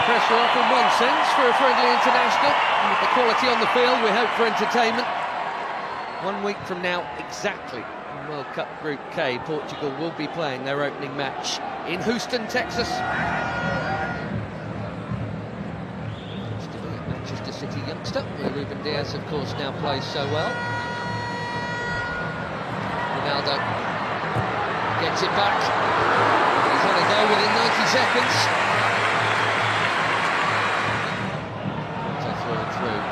Pressure off in one sense for a friendly international. And with the quality on the field, we hope for entertainment. 1 week from now, exactly, in World Cup Group K, Portugal will be playing their opening match in Houston, Texas. Manchester City youngster, where Ruben Diaz, of course, now plays so well. Ronaldo gets it back. He's had a go within 90 seconds. So through.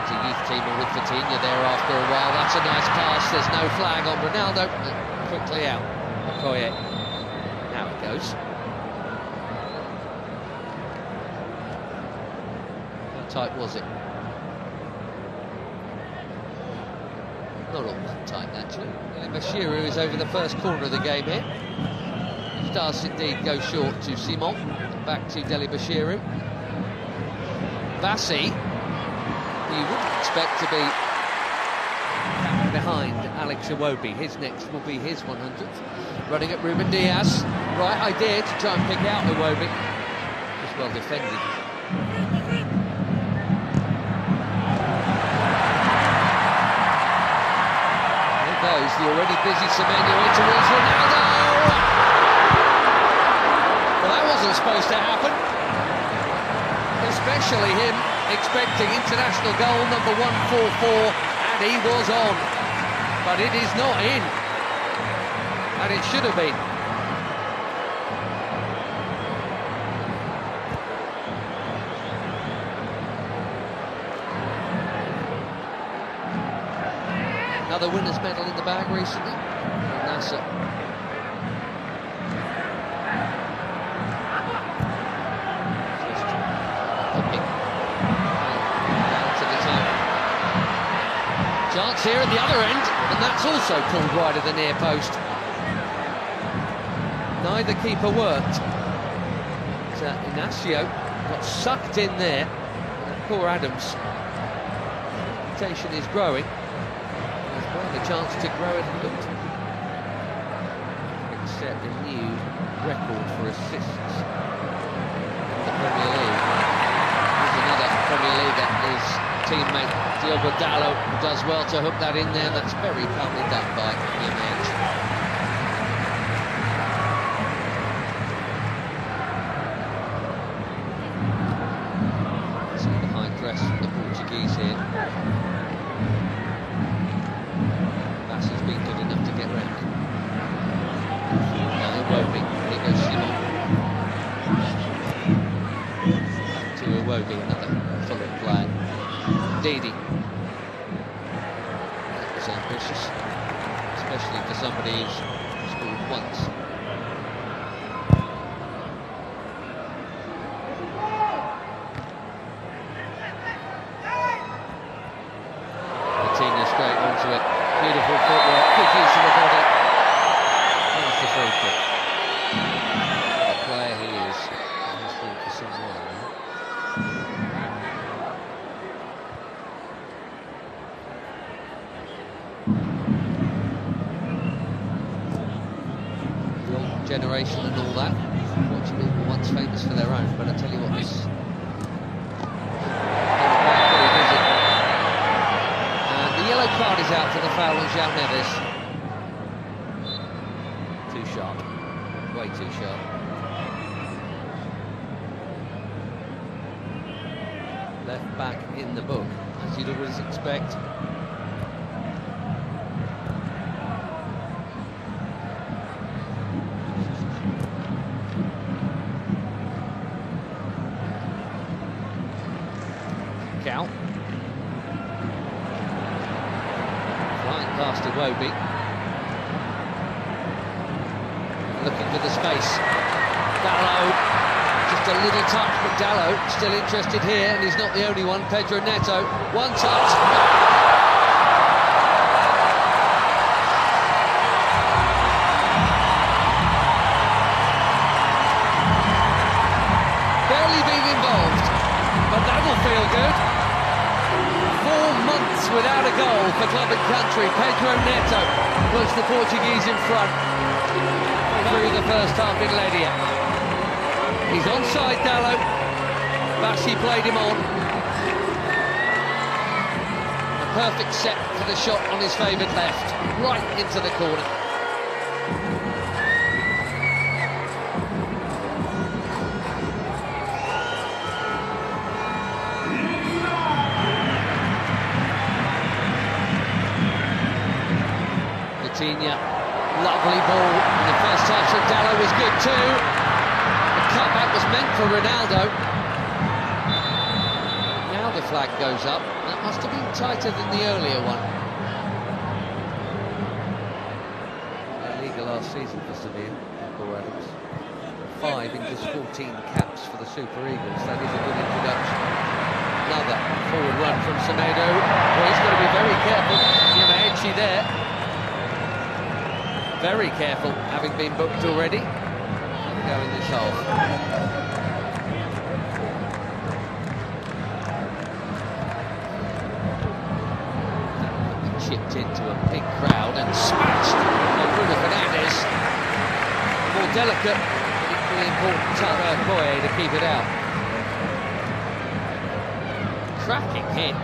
It's a youth teamer with Vitinha there after a while. That's a nice pass. There's no flag on Ronaldo. Quickly out. Okoye. Now it goes. Tight was it? Not all that tight, actually. Bashiru is over the first corner of the game here. He does indeed go short to Simon. Back to Deli Bashiru. Bassi, you wouldn't expect to be back behind Alex Iwobi. His next will be his 100th. Running at Ruben Diaz. Right idea to try and pick out Iwobi. Just well defended. The already busy Semenyo in towards Ronaldo. Well, that wasn't supposed to happen. Especially him expecting international goal number 144, and he was on. But it is not in. And it should have been. Another winner's medal in the bag recently. Nasser. To the top. Chance here at the other end, and that's also pulled wide of the near post. Neither keeper worked. Inacio got sucked in there. And poor Adams. Reputation is growing. The chance to grow it and set a new record for assists in the Premier League. There's another Premier League, his teammate Diogo Dalot does well to hook that in there. That's very calmly done by Jimenez. See the high dress from the Portuguese here. Has been good enough to get round. Now Iwobi, here goes Simon. Back to Iwobi, another solid play. Didi. That was ambitious, especially for somebody who's scored once. Vitinha straight onto it. Beautiful footwork, good use of the body. That's the free kick. The player he is. He's been for some while now. The old generation and all that. Portugal were once famous for their own, but I tell you what, this. Yellow card is out for the foul on João Neves. Too sharp. Way too sharp. Left back in the book, as you'd always expect. Cal. Past Iwobi. Looking for the space. Dalot. Just a little touch, but Dalot still interested here, and he's not the only one. Pedro Neto. One touch. Barely being involved, but that'll feel good. 4 months without a goal for club and country. Pedro Neto puts the Portuguese in front through the first half in Ledia. He's onside, Dallo. Bassi played him on. A perfect set for the shot on his favoured left, right into the corner. Lovely ball in the first touch from Dallo was good too. The cutback was meant for Ronaldo. Now the flag goes up. That must have been tighter than the earlier one. La Liga last season for Sevilla, Paul Adams. 5 in just 14 caps for the Super Eagles. That is a good introduction. Another forward run from Semedo. Well, he's got to be very careful. Yamaechi there. Very careful, having been booked already. Have a go in this half. Chipped into a big crowd and smashed by Bruno Fernandes. More delicate, but equally important Tara Koye to keep it out. Cracking hit.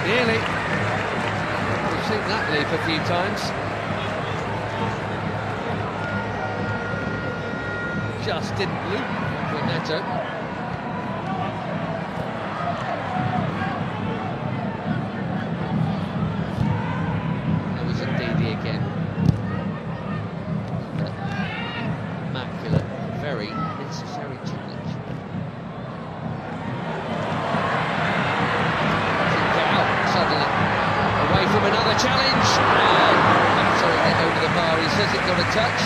Nearly. We've seen that leap a few times. Just didn't loop for Neto. There was a Didi again. Immaculate, very necessary challenge. From another challenge, and absolutely over the bar. He says it got a touch.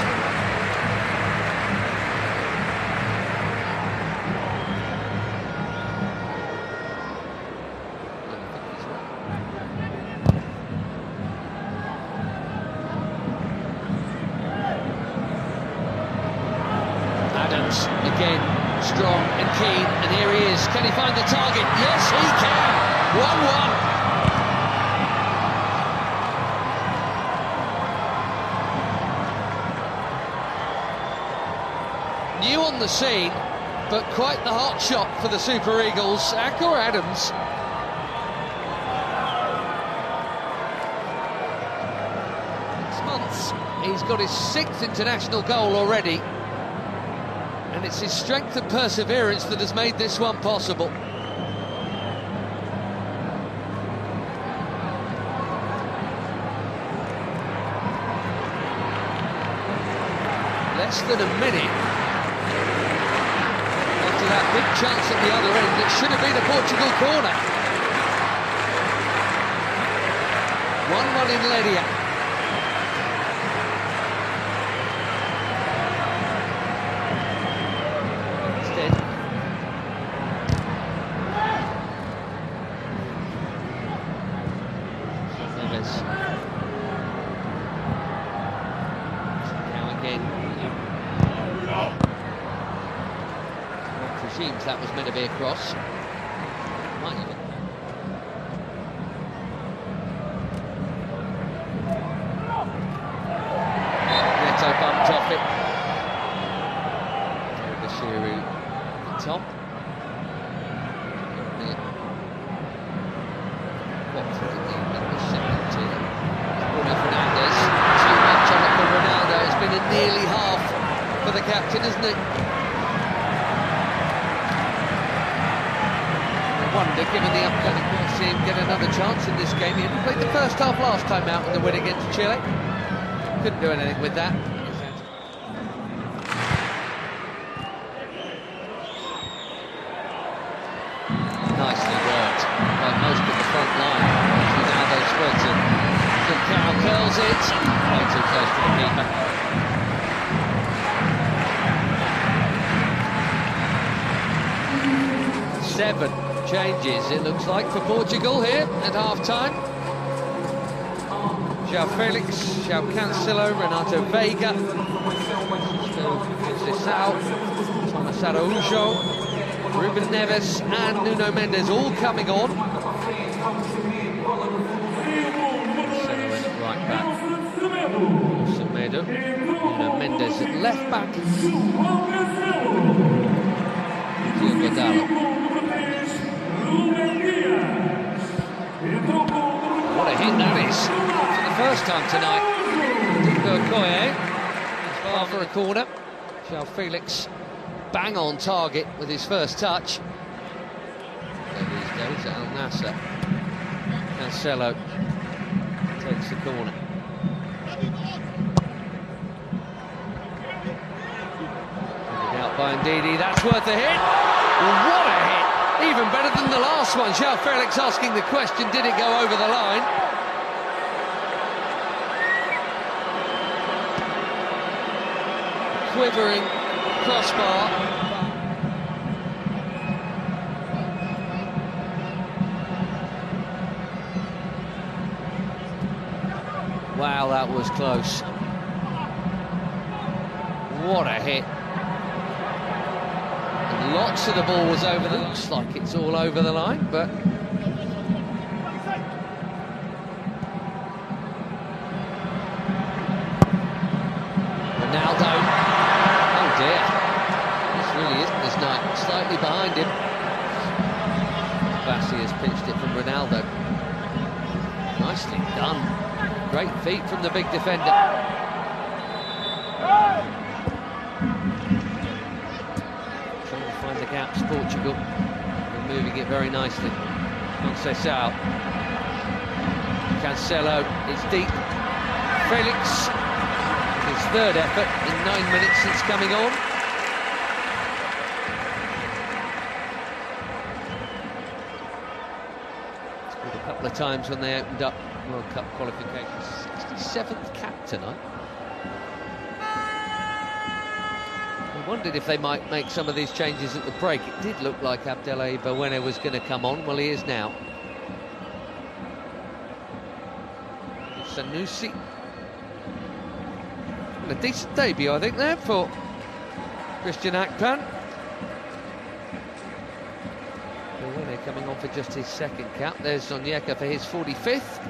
Adams again, strong and keen, and here he is. Can he find the target? Yes, he can. 1-1. New on the scene, but quite the hot shot for the Super Eagles. Akor Adams. 6 months. He's got his 6th international goal already. And it's his strength and perseverance that has made this one possible. Less than a minute. That big chance at the other end, it should have been a Portugal corner. 1-1 in Ledia. Instead, Neves. Now again. Presumes that was meant to be a cross. Might even. Neto bumped off it. Bashiru top. Watford in the second tier. Bruno Fernandes. Too much on it for Ronaldo. It's been a nearly half for the captain, isn't it? Wonder, given the upcoming, we'll see him get another chance in this game. He hadn't played the first half last time out in the win against Chile. Couldn't do anything with that. Nicely worked by most of the front line. Ronaldo spreads it. Falcao curls it. Way too close to the keeper. Seven changes, it looks like, for Portugal here at half-time. João Felix, João Cancelo, Renato Veiga, Conceição, Thomas Araújo, Ruben Neves and Nuno Mendes all coming on. Cancelo in at right back, Semedo, Nuno Mendes at left back, Diogo Dalot. What a hit that is, for the first time tonight. Diogo Koye is far for a corner. João Felix bang on target with his first touch. There these days at Al Nassr. Cancelo takes the corner. Out by Ndidi, that's worth a hit. What a hit! Even better than the last one. João Felix asking the question, did it go over the line? Quivering crossbar. Wow, that was close. What a hit. And lots of the ball was over the... Looks like it's all over the line, but... Ronaldo. Oh dear. This really isn't his night. Slightly behind him. Bassi has pitched it from Ronaldo. Nicely done. Great feet from the big defender. Trying to find the gaps, Portugal. They're moving it very nicely. Conceição. Cancelo, it's deep. Felix, his third effort in 9 minutes since coming on. Scored a couple of times when they opened up World Cup qualifications. 67th cap tonight. I wondered if they might make some of these changes at the break. It did look like Abdelai Bawene was going to come on. Well, he is now. Sanusi. And a decent debut, I think, there for Christian Akpan. Bawene coming on for just his second cap. There's Onyeka for his 45th.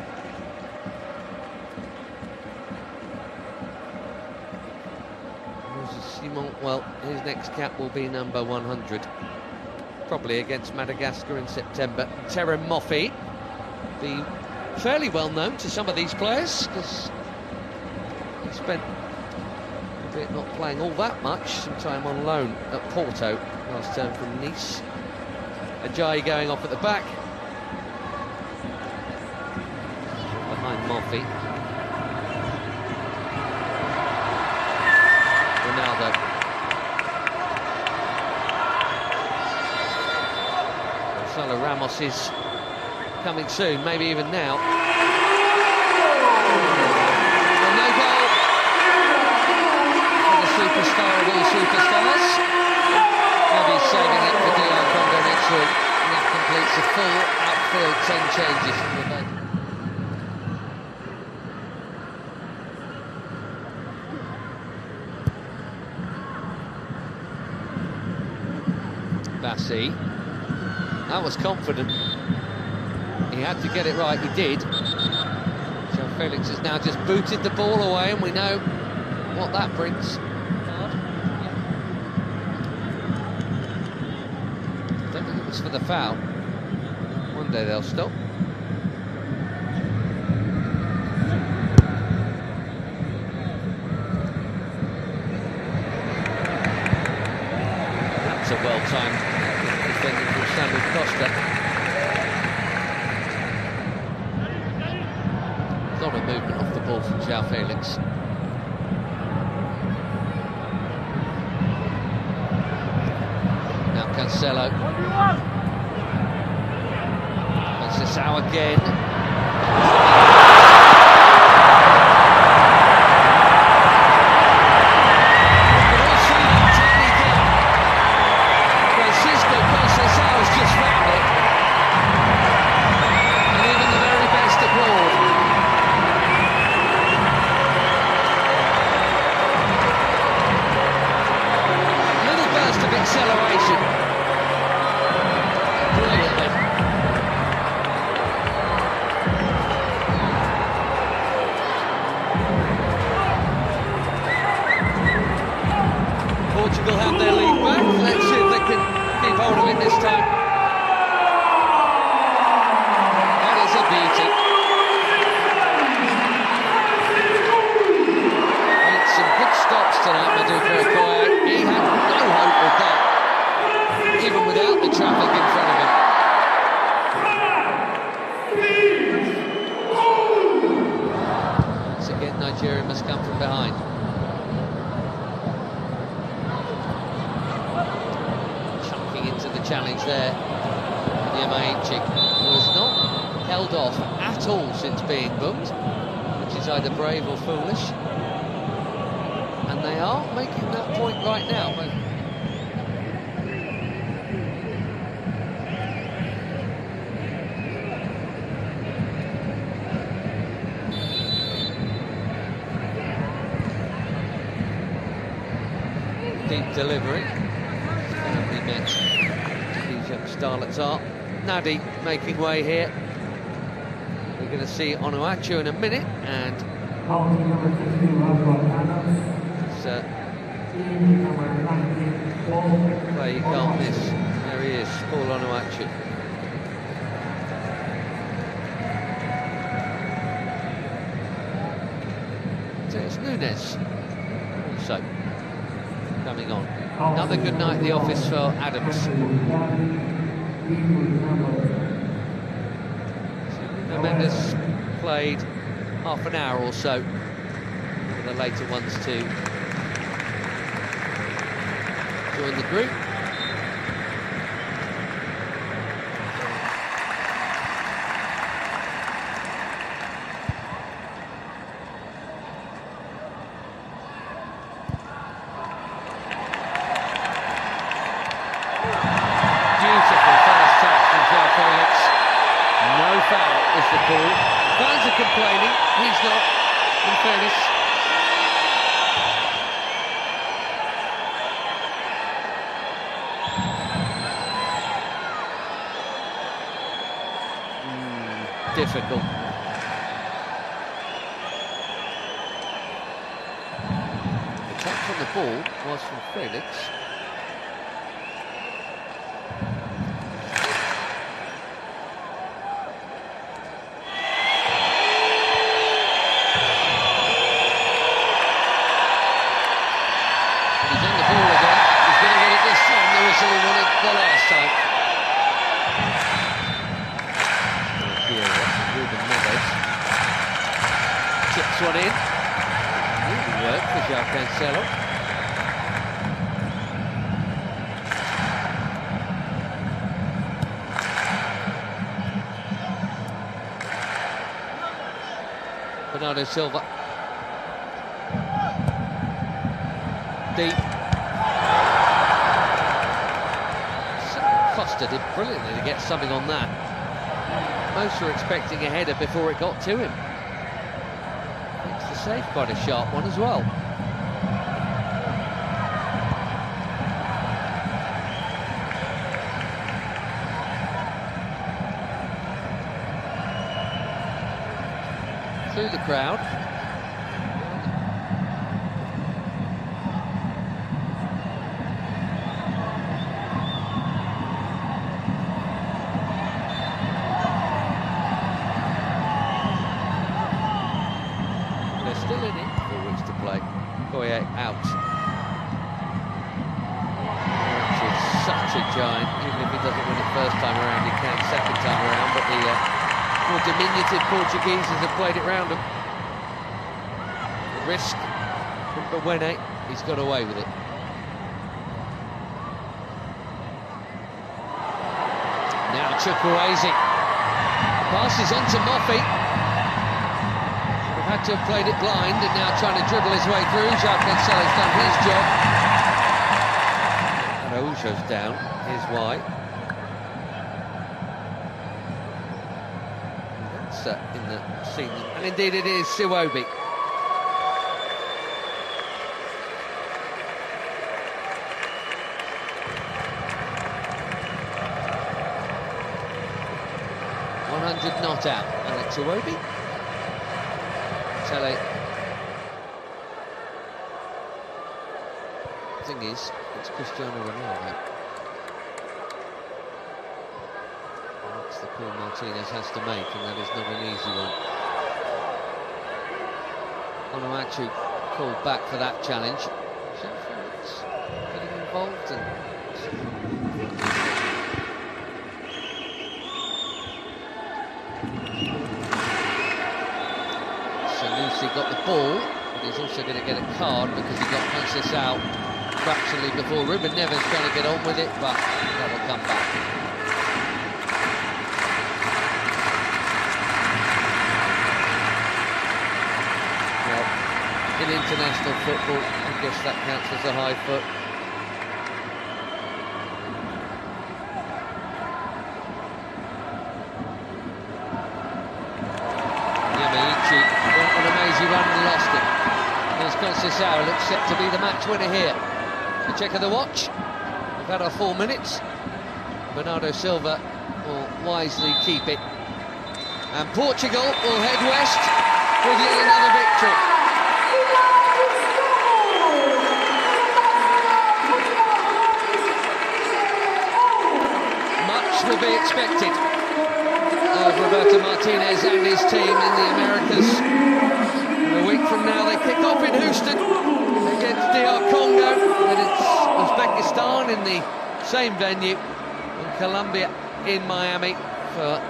Well, his next cap will be number 100, probably against Madagascar in September. Terem Moffi, be fairly well known to some of these players because he spent a bit not playing all that much, some time on loan at Porto last term from Nice. Ajayi going off at the back, behind Moffi. Ronaldo. Gonzalo Ramos is coming soon, maybe even now. Well, no goal for the superstar of all superstars. Maybe he's saving it for DR Congo next week. And that completes a full outfield 10 changes from the bench. Bassi. That was confident. He had to get it right, he did. So Felix has now just booted the ball away, and we know what that brings. Don't think it was for the foul. One day they'll stop. That's a well-timed defending from Samuel Costa. A lot of movement off the ball from João Felix. Now Cancelo. Conceição again. come from behind. Chunking into the challenge there. Yamaichi was not held off at all since being booked, which is either brave or foolish. And they are making that point right now. But deep delivery. He met these young starlets are. Nadi making way here. We're going to see Onuachu in a minute, and play you can't miss. There he is, Paul Onuachu. So it's Nunes also coming on. Another good night at the office for Adams. So Mendes played half an hour or so for the later ones to join the group. Is the call. Fans are complaining, he's not, in fairness. Difficult. The touch on the ball was from Felix. Chips one in. Really work for João Cancelo. Bernardo Silva. Deep. Foster did brilliantly to get something on that. Most were expecting a header before it got to him. Makes the save quite a sharp one as well. Through the crowd. Still in it, 4 weeks to play. Koye out. Which is such a giant. Even if he doesn't win it first time around, he can second time around. But the more diminutive Portuguese have played it round him. The risk from Bawene, he's got away with it. Now Chukwueze. Passes on to Moffey. Had to have played it blind and now trying to dribble his way through. João Cancelo's done his job. Araujo's down. Here's why. That's in the scene. And indeed it is Siwobi. Not out. Alex Iwobi. Tele. Thing is, it's Cristiano Ronaldo. That's the call Martinez has to make, and that is not an easy one. Onuachu called back for that challenge. Felix getting involved and Sanusi got the ball. And he's also going to get a card because he got Conceição fractionally before. Ruben Neves trying to get on with it, but that will come back. Well, in international football, I guess that counts as a high foot. Went on a mazy run and lost it. Here's Conceição, looks set to be the match winner here. A check of the watch. We've had our 4 minutes. Bernardo Silva will wisely keep it. And Portugal will head west with yet another victory. Much will be expected of Roberto Martinez and his team in the Americas. And a week from now they kick off in Houston against DR Congo, and it's Uzbekistan in the same venue, and Colombia in Miami for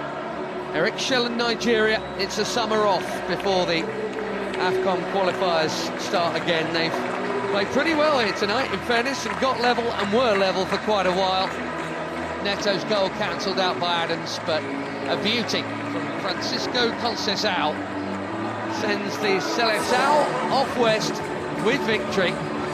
Eric Shell and Nigeria. It's a summer off before the AFCON qualifiers start again. They've played pretty well here tonight, in fairness, and got level and were level for quite a while. Neto's goal cancelled out by Adams, but a beauty from Francisco Conceição sends the Seleção off west with victory.